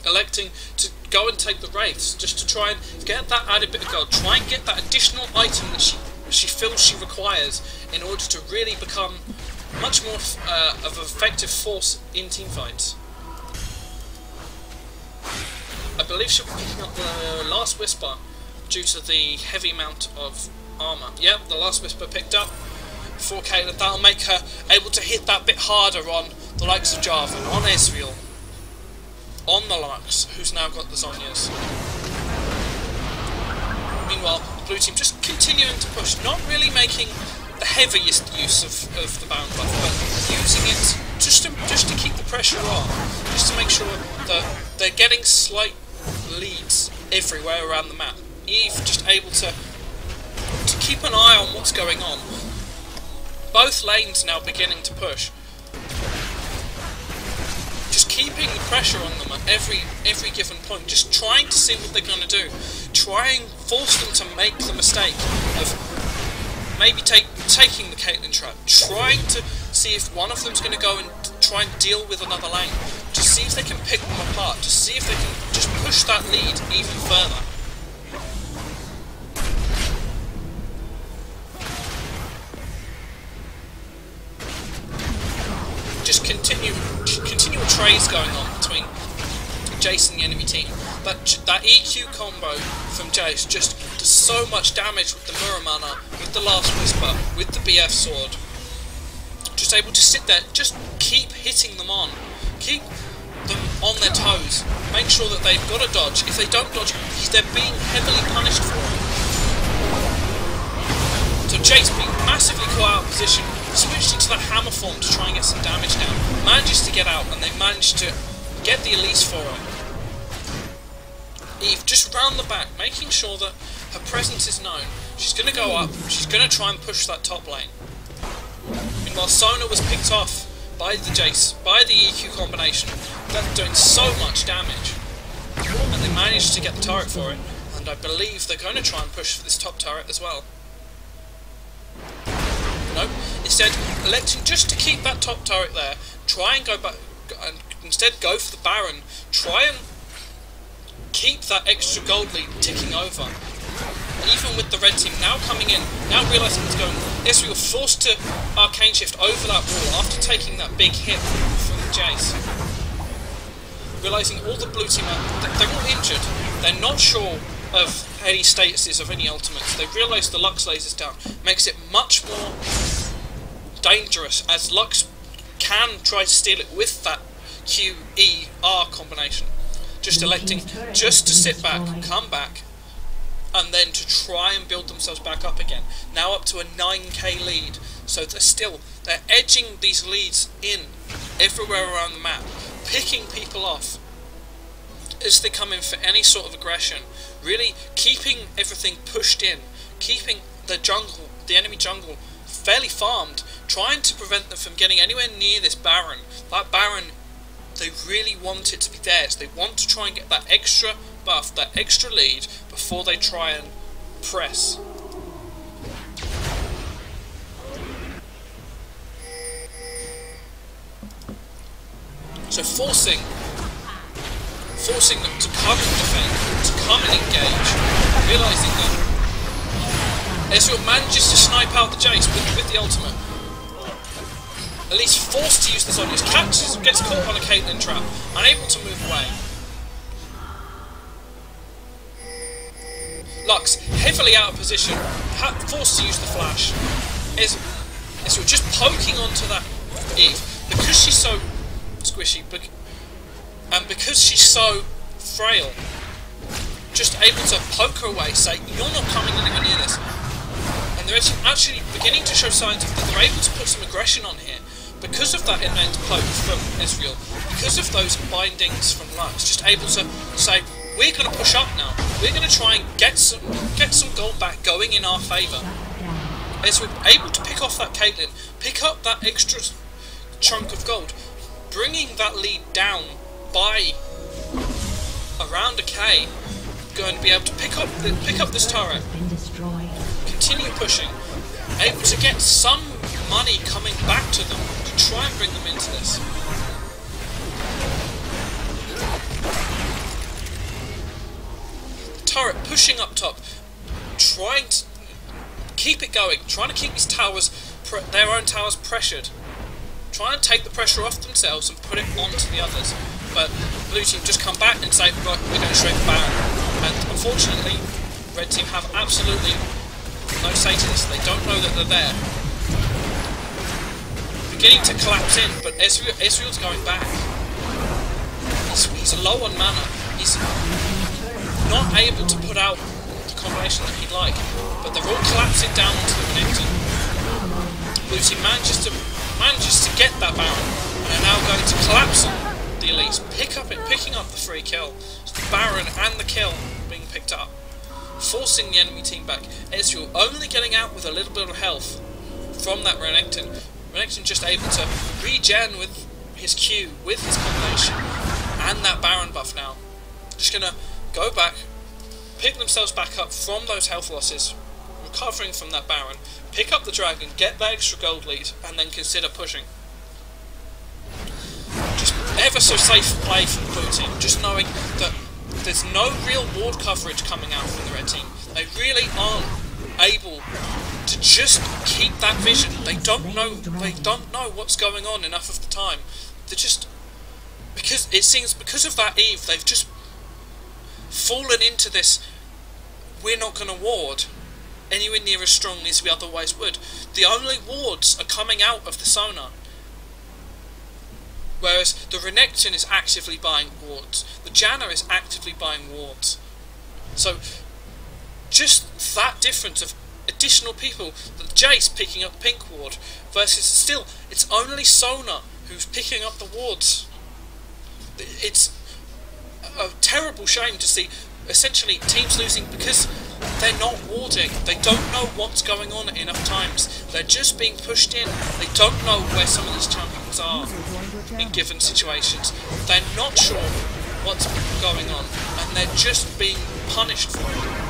Electing to go and take the wraiths just to try and get that added bit of gold, try and get that additional item that she feels she requires in order to really become much more of an effective force in teamfights. I believe she'll be picking up the last Whisper due to the heavy amount of armour. Yep, the last Whisper picked up for Caitlyn. That'll make her able to hit that bit harder on the likes of Jarvan, on Ezreal, on the Lux, who's now got the Zhonya's. Meanwhile, the blue team just continuing to push, not really making the heaviest use of the Baron buff, but using it just to keep the pressure on, just to make sure that they're getting slight leads everywhere around the map. Eve just able to keep an eye on what's going on. Both lanes now beginning to push. Just keeping the pressure on them at every given point, just trying to see what they're going to do. Try and force them to make the mistake of maybe taking the Caitlyn trap. Trying to see if one of them's going to go and try and deal with another lane. To see if they can pick them apart. To see if they can just push that lead even further. Just continual trades going on between Jace and the enemy team. That EQ combo from Jace just does so much damage with the Muramana, with the last Whisper, with the BF sword. Just able to sit there, just keep hitting them on. Keep them on their toes. Make sure that they've got a dodge. If they don't dodge, they're being heavily punished for it. So Jace being massively caught out of position, switched into that hammer form to try and get some damage down. Manages to get out, and they managed to get the Elise for her. Eve just round the back, making sure that her presence is known. She's going to go up, she's going to try and push that top lane. Meanwhile, Sona was picked off by the Jace, by the EQ combination. That's doing so much damage. And they managed to get the turret for it, and I believe they're going to try and push for this top turret as well. No, instead electing just to keep that top turret there, try and go back, and instead go for the Baron, try and keep that extra gold lead ticking over. Even with the red team now coming in, now realising what's going on, Ezreal forced to arcane shift over that wall after taking that big hit from Jace. Realising all the blue team they're all injured, they're not sure of any statuses of any ultimates. They realise the Lux laser's down, makes it much more dangerous as Lux can try to steal it with that Q-E-R combination. Just electing just to sit back, come back, and then to try and build themselves back up again. Now up to a 9k lead, so they're edging these leads in everywhere around the map, picking people off as they come in for any sort of aggression, really keeping everything pushed in, keeping the enemy jungle fairly farmed, trying to prevent them from getting anywhere near this Baron. That Baron, they really want it to be theirs. They want to try and get that extra buff, that extra lead, before they try and press. So forcing them to come and defend, to come and engage, realising that Ezreal manages to snipe out the Jace with the ultimate. At least forced to use the Zhonya's, gets caught on a Caitlyn trap, unable to move away. Lux, heavily out of position, forced to use the flash. Ezreal just poking onto that Eve, because she's so squishy, and because she's so frail, just able to poke her away, say, you're not coming anywhere near this. And they're actually beginning to show signs that they're able to put some aggression on here, because of that immense poke from Ezreal, because of those bindings from Lux, just able to say, we're going to push up now, we're going to try and get some gold back going in our favour. Ezreal able to pick off that Caitlyn, pick up that extra chunk of gold, bringing that lead down by around a K, going to be able to pick up this turret, continue pushing, able to get some money coming back to them to try and bring them into this. The turret pushing up top, trying to keep it going, trying to keep these towers, their own towers pressured. trying to take the pressure off themselves and put it onto the others. But blue team just come back and say, right, we're going to straight the Baron. And unfortunately, red team have absolutely no say to this. They don't know that they're there. Beginning to collapse in, but Ezreal's going back. He's low on mana. He's not able to put out the combination that he'd like. But they're all collapsing down onto the Renekton. Blue team manages to get that Baron, and are now going to collapse on the elites, picking up the free kill. So the Baron and the kill being picked up, forcing the enemy team back. Ezreal only getting out with a little bit of health from that Renekton. Renekton just able to regen with his Q, with his combination, and that Baron buff now. Just gonna go back, pick themselves back up from those health losses, recovering from that Baron, pick up the dragon, get that extra gold lead, and then consider pushing. Just ever so safe play from the blue team, just knowing that there's no real ward coverage coming out from the red team. They really aren't able to just keep that vision. They don't know what's going on enough of the time. They're just, because it seems because of that Eve, they've just fallen into this, we're not going to ward anywhere near as strongly as we otherwise would. The only wards are coming out of the Sonar, whereas the Renekton is actively buying wards, the Janna is actively buying wards. So just that difference of additional people, the Jace picking up pink ward, versus still it's only Sonar who's picking up the wards. It's a terrible shame to see essentially teams losing because they're not warding. They don't know what's going on at enough times. They're just being pushed in. They don't know where some of these champions are in given situations. They're not sure what's going on, and they're just being punished for it.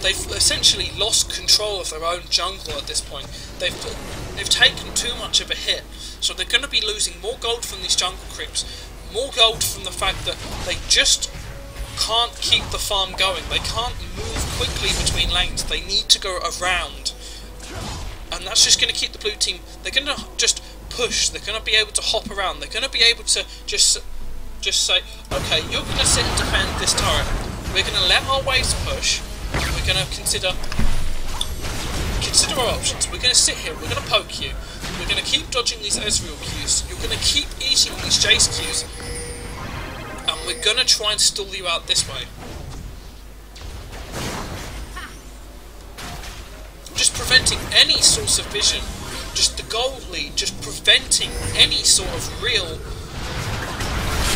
They've essentially lost control of their own jungle at this point. They've taken too much of a hit, so they're going to be losing more gold from these jungle creeps, more gold from the fact that they just can't keep the farm going. They can't move quickly between lanes. They need to go around, and that's just going to keep the blue team. They're going to just push. They're going to be able to hop around. They're going to be able to just say, okay, you're going to sit and defend this turret. We're going to let our waves push. We're going to consider our options. We're going to sit here. We're going to poke you. We're going to keep dodging these Ezreal Qs. You're going to keep eating these Jace Qs, and we're going to try and stall you out this way. Just preventing any source of vision. Just the gold lead. Just preventing any sort of real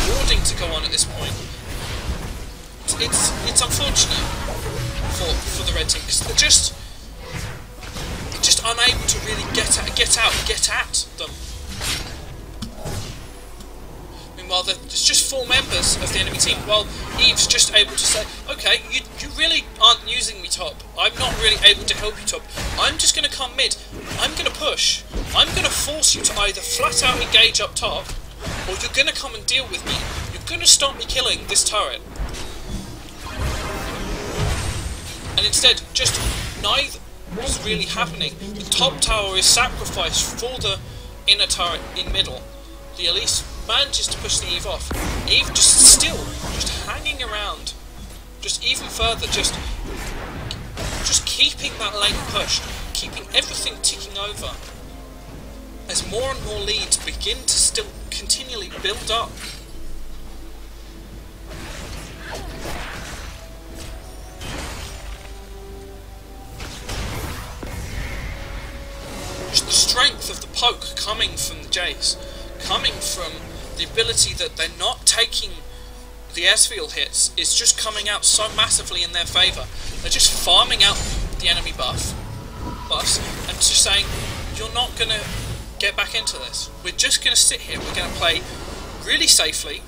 warding to go on at this point. It's unfortunate for the red team because they're just unable to really get at them. Meanwhile, there's just 4 members of the enemy team. While Eve's just able to say, okay, you really aren't using me top. I'm not really able to help you top. I'm just going to come mid. I'm going to push. I'm going to force you to either flat out engage up top, or you're going to come and deal with me. You're going to stop me killing this turret. And instead, just neither was really happening. The top tower is sacrificed for the inner turret in middle. The Elise manages to push the Eve off. Eve just hanging around, just even further, just keeping that lane pushed, keeping everything ticking over. As more and more leads begin to still continually build up. Just the strength of the poke coming from the Jace, coming from the ability that they're not taking the Ezreal hits, is just coming out so massively in their favour. They're just farming out the enemy buffs, and just saying, you're not going to get back into this. We're just going to sit here, we're going to play really safely,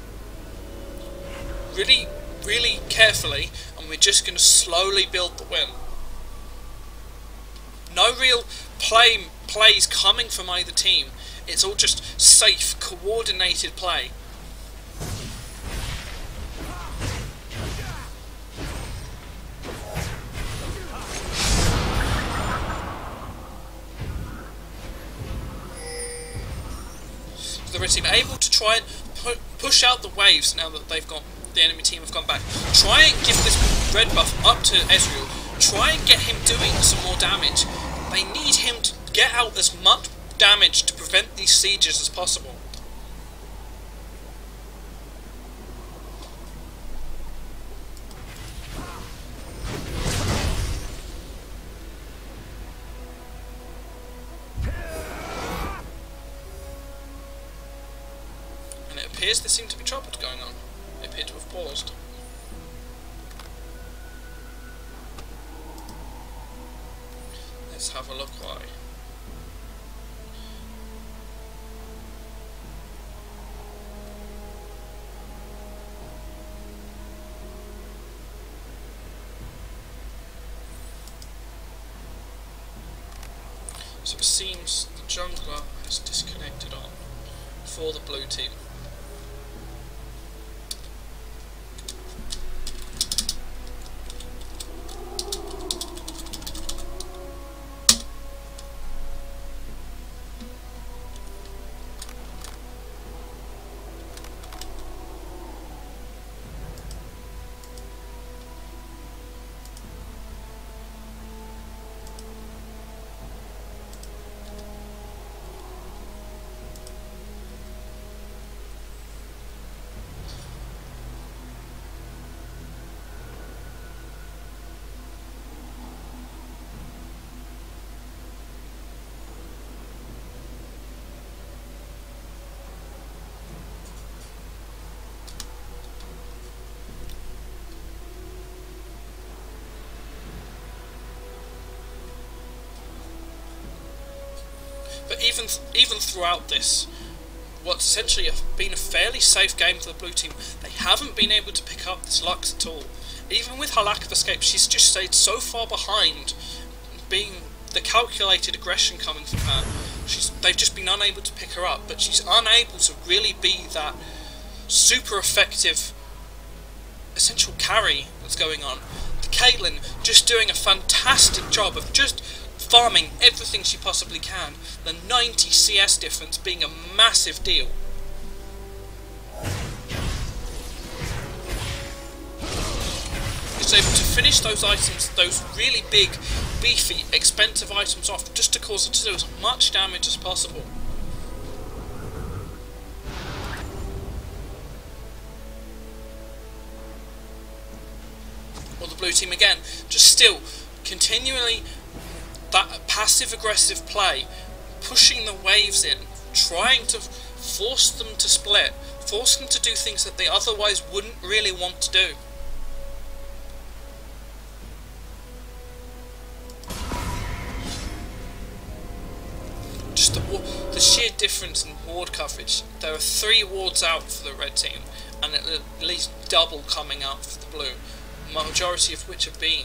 really, really carefully, and we're just going to slowly build the win. No real plays coming from either team. It's all just safe, coordinated play. The red team able to try and push out the waves now that they've got the enemy team have gone back. Try and give this red buff up to Ezreal. Try and get him doing some more damage. They need him to get out as much damage to prevent these sieges as possible. And it appears there seemed to be trouble going on. They appear to have paused. Let's have a look why. So it seems the jungler has disconnected on for the blue team. But even throughout this, what's essentially been a fairly safe game for the blue team, they haven't been able to pick up this Lux at all. Even with her lack of escape, she's just stayed so far behind, being the calculated aggression coming from her. They've just been unable to pick her up, but she's unable to really be that super effective essential carry that's going on. The Caitlyn just doing a fantastic job of just farming everything she possibly can, the 90 CS difference being a massive deal. It's able to finish those items, those really big, beefy, expensive items off, just to cause her to do as much damage as possible. Well, the blue team again, just still continually that passive-aggressive play, pushing the waves in, trying to force them to split, force them to do things that they otherwise wouldn't really want to do. Just the sheer difference in ward coverage. There are 3 wards out for the red team, and at least double coming out for the blue, majority of which have been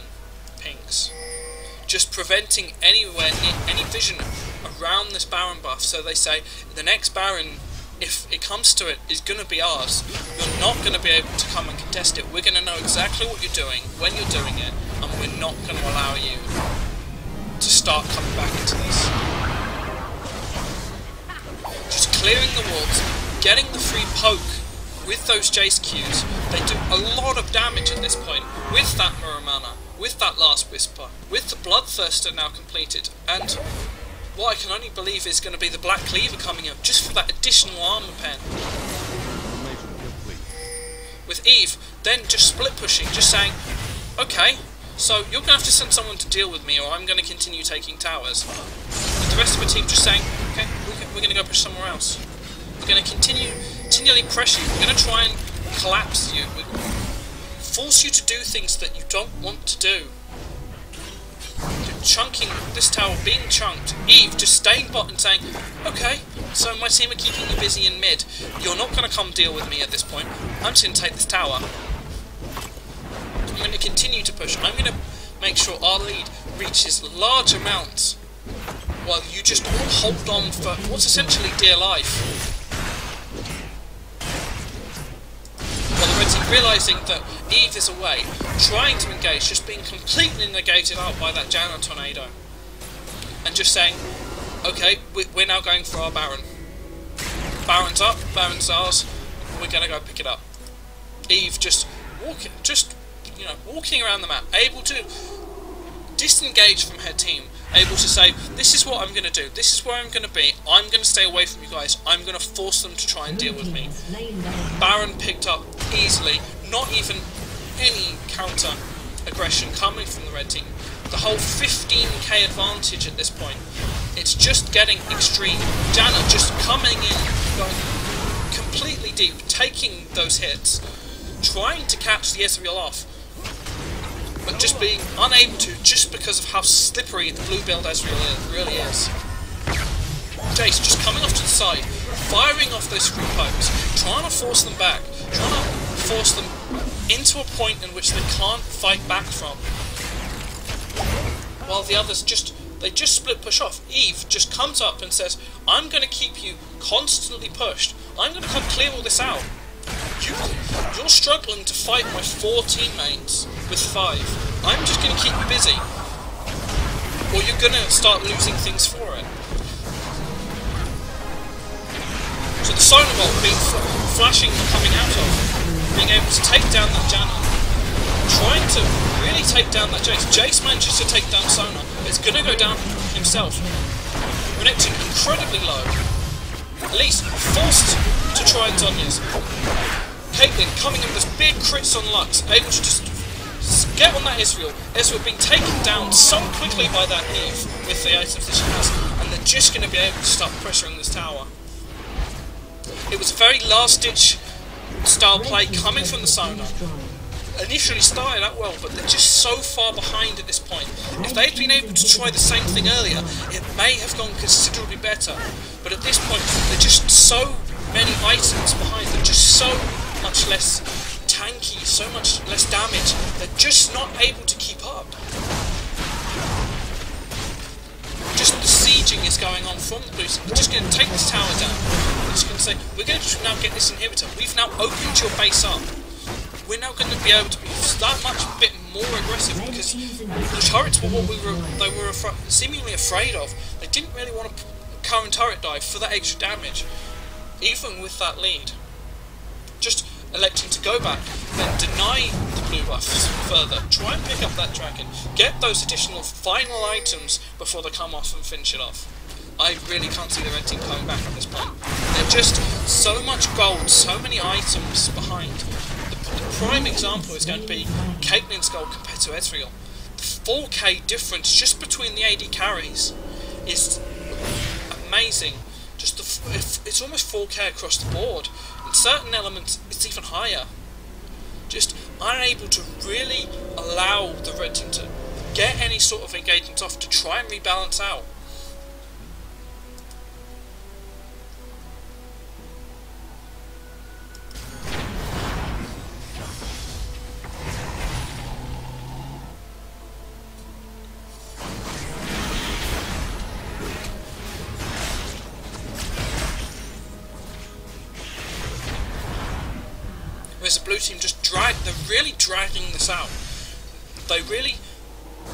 pinks. Just preventing any vision around this Baron buff. So they say the next Baron, if it comes to it, is going to be ours. You're not going to be able to come and contest it. We're going to know exactly what you're doing, when you're doing it, and we're not going to allow you to start coming back into this. Just clearing the wards, getting the free poke with those Jace Qs. They do a lot of damage at this point with that Mirror Mana, with that Last Whisper, with the Bloodthirster now completed, and what I can only believe is going to be the Black Cleaver coming out just for that additional armor pen. With Eve, then just split pushing, just saying, okay, so you're going to have to send someone to deal with me or I'm going to continue taking towers. With the rest of the team just saying, okay, we're going to go push somewhere else. We're going to continually pressure you, we're going to try and collapse you, force you to do things that you don't want to do. Chunking this tower, being chunked, Eve just staying bot and saying, okay, so my team are keeping you busy in mid, you're not going to come deal with me at this point, I'm just going to take this tower, I'm going to continue to push, I'm going to make sure our lead reaches large amounts while you just hold on for what's essentially dear life. While the red team realising that Eve is away, trying to engage, just being completely negated out by that Janna tornado. And just saying, okay, we're now going for our Baron. Baron's up, Baron's ours, we're going to go pick it up. Eve just walking around the map, able to disengage from her team, able to say, this is what I'm going to do, this is where I'm going to be, I'm going to stay away from you guys, I'm going to force them to try and deal with me. Baron picked up easily, not even any counter aggression coming from the red team. The whole 15k advantage at this point, it's just getting extreme. Janna just coming in, going completely deep, taking those hits, trying to catch the Ezreal off, but just being unable to, just because of how slippery the blue build Ezreal really is. Jace just coming off to the side, firing off those free pokes, trying to force them back, trying to force them into a point in which they can't fight back from. While the others just split push off. Eve just comes up and says, I'm going to keep you constantly pushed. I'm going to come clear all this out. You're struggling to fight my 4 teammates with 5. I'm just going to keep you busy. Or you're going to start losing things for it. So the Sonar Bolt being flashing and coming out of, being able to take down that Janna, trying to really take down that Jace. Jace manages to take down Sonar, but it's going to go down himself. Renekton incredibly low, at least forced to try and Zhonya's. Caitlyn coming in with this big crits on Lux, able to just get on that Ezreal. Ezreal being taken down so quickly by that Eve with the items that she has, and they're just going to be able to start pressuring this tower. It was a very last-ditch style play coming from the Sonar. Initially started out well, but they're just so far behind at this point. If they'd been able to try the same thing earlier, it may have gone considerably better. But at this point, they're just so many items behind. They're just so much less tanky, so much less damage. They're just not able to keep up. Just the sieging is going on from the blue team. They're just going to take this tower down. They're just going to say, we're going to now get this inhibitor. We've now opened your base up. We're now going to be able to be that much bit more aggressive, because the turrets were what they were seemingly afraid of. They didn't really want to current turret dive for that extra damage, even with that lead. Just electing to go back, then deny the blue buffs further, try and pick up that dragon, get those additional final items before they come off and finish it off. I really can't see the red team coming back at this point. They're just so much gold, so many items behind. The prime example is going to be Caitlyn's gold compared to Ezreal. The 4k difference just between the AD carries is amazing. Just it's almost 4k across the board. In certain elements, it's even higher. Just unable to really allow the red team to get any sort of engagement off to try and rebalance out. Whereas the blue team they're really dragging this out. They really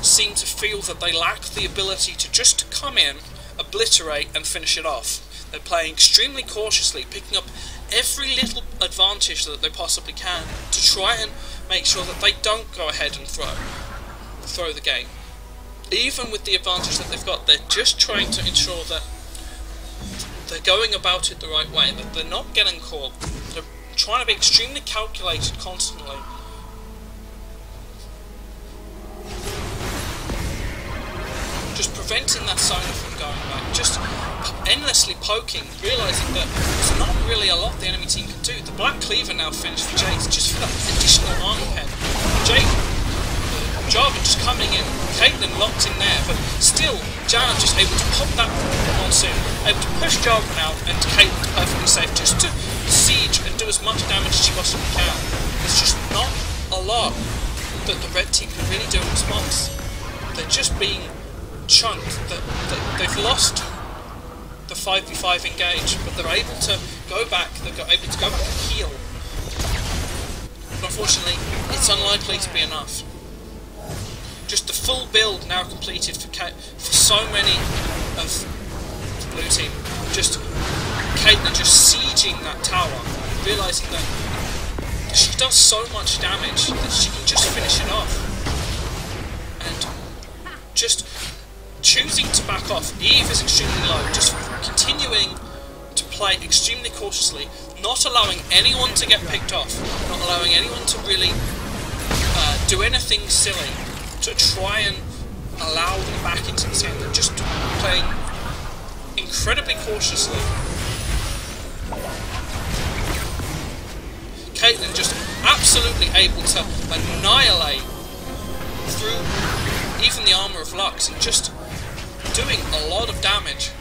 seem to feel that they lack the ability to just come in, obliterate and finish it off. They're playing extremely cautiously, picking up every little advantage that they possibly can to try and make sure that they don't go ahead and throw the game. Even with the advantage that they've got, they're just trying to ensure that they're going about it the right way, that they're not getting caught. They're trying to be extremely calculated constantly. Just preventing that Sonar from going back, just endlessly poking, realising that there's not really a lot the enemy team can do. The Black Cleaver now finished for Jace, just for that additional armor pen. Jarvan just coming in, Caitlyn locked in there, but still, Janna just able to pop that monsoon, able to push Jarvan out, and Caitlyn's perfectly safe just to siege and do as much damage as she possibly can. There's just not a lot that the red team can really do in response. They're just being chunk that they've lost the 5v5 engage, but they're able to go back. They're able to go back and heal. But unfortunately, it's unlikely to be enough. Just the full build now completed for so many of the blue team. Just Caitlyn just sieging that tower, realising that she does so much damage that she can just finish it off. And just choosing to back off. Eve is extremely low, just continuing to play extremely cautiously, not allowing anyone to get picked off, not allowing anyone to really do anything silly to try and allow them back into the game. They're just playing incredibly cautiously. Caitlyn just absolutely able to annihilate through even the armour of Lux and just doing a lot of damage.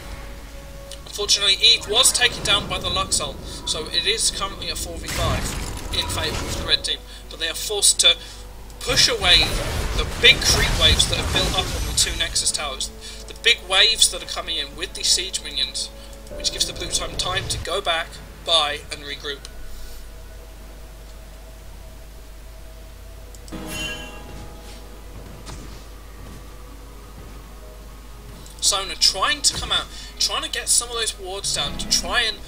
Unfortunately, Eve was taken down by the Lux ult, so it is currently a 4v5 in favour of the red team, but they are forced to push away the big creep waves that have built up on the 2 Nexus towers, the big waves that are coming in with these siege minions, which gives the blue team time to go back, buy and regroup. Sona trying to come out, trying to get some of those wards down, to try and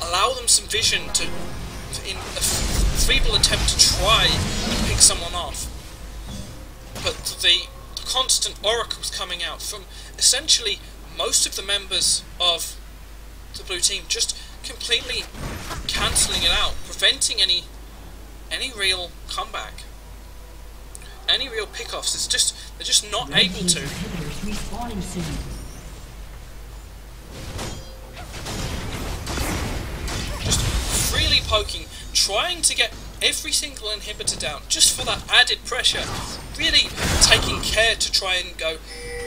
allow them some vision to, in a feeble attempt to try and pick someone off. But the constant oracles coming out from essentially most of the members of the blue team, just completely cancelling it out, preventing any real comeback, any real pickoffs. It's just they're just not able to. Just freely poking, trying to get every single inhibitor down, just for that added pressure. Really taking care to try and go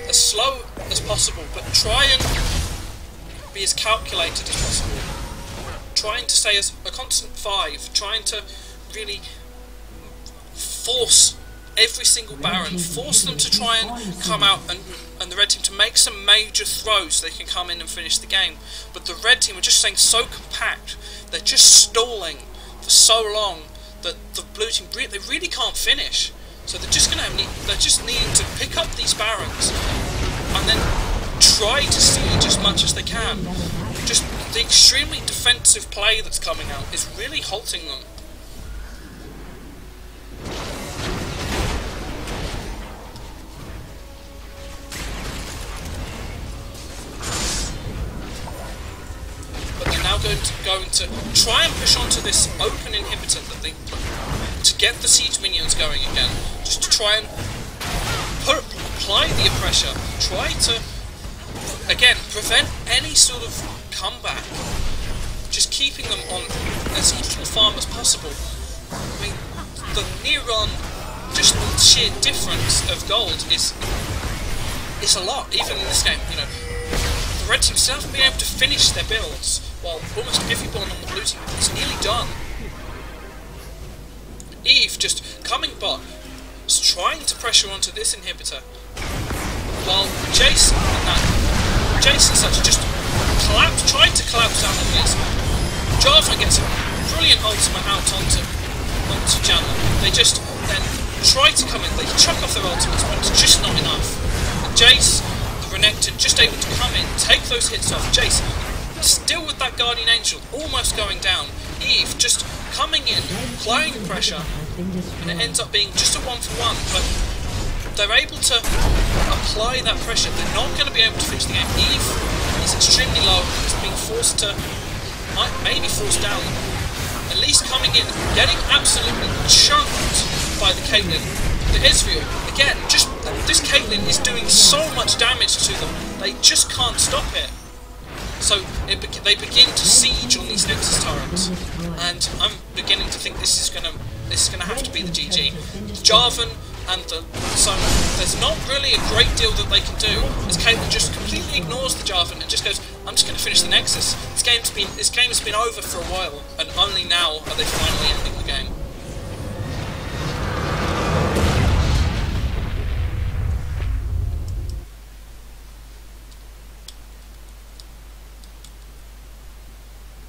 as slow as possible, but try and be as calculated as possible. Trying to stay as a constant 5, trying to really force every single Baron, force them to try and come out and the red team to make some major throws so they can come in and finish the game. But the red team are just staying so compact, they're just stalling for so long that the blue team they really can't finish. So they're just needing to pick up these Barons and then try to siege as much as they can. Just the extremely defensive play that's coming out is really halting them. But they're now going to try and push onto this open inhibitor that they to get the siege minions going again, just to try and apply the pressure, try to again prevent any sort of comeback, just keeping them on as little farm as possible. I mean, the Neuron, just the sheer difference of gold is a lot, even in this game. You know, the red team still haven't been able to finish their builds, while almost every build on the blue team is nearly done. Eve just coming bot, trying to pressure onto this inhibitor, while Jason and such just tried to collapse down on this. Java gets a brilliant ultimate out onto Janna. They just then try to come in, they chuck off their ultimates, but it's just not enough. And Jace, the Renekton, just able to come in, take those hits off. Jace, still with that Guardian Angel, almost going down. Eve just coming in, applying pressure, and it ends up being just a 1-for-1, but they're able to apply that pressure. They're not going to be able to finish the game. Eve is extremely low, is being forced to, maybe forced down, at least coming in, getting absolutely chunked by the Caitlyn. The Ezreal, again, just this Caitlyn is doing so much damage to them, they just can't stop it. So they begin to siege on these Nexus turrets, and I'm beginning to think this is gonna have to be the GG. Jarvan and the Sona, there's not really a great deal that they can do, as Caitlyn just completely ignores the Jarvan and just goes, I'm just going to finish the Nexus. This game has been over for a while, and only now are they finally ending the game.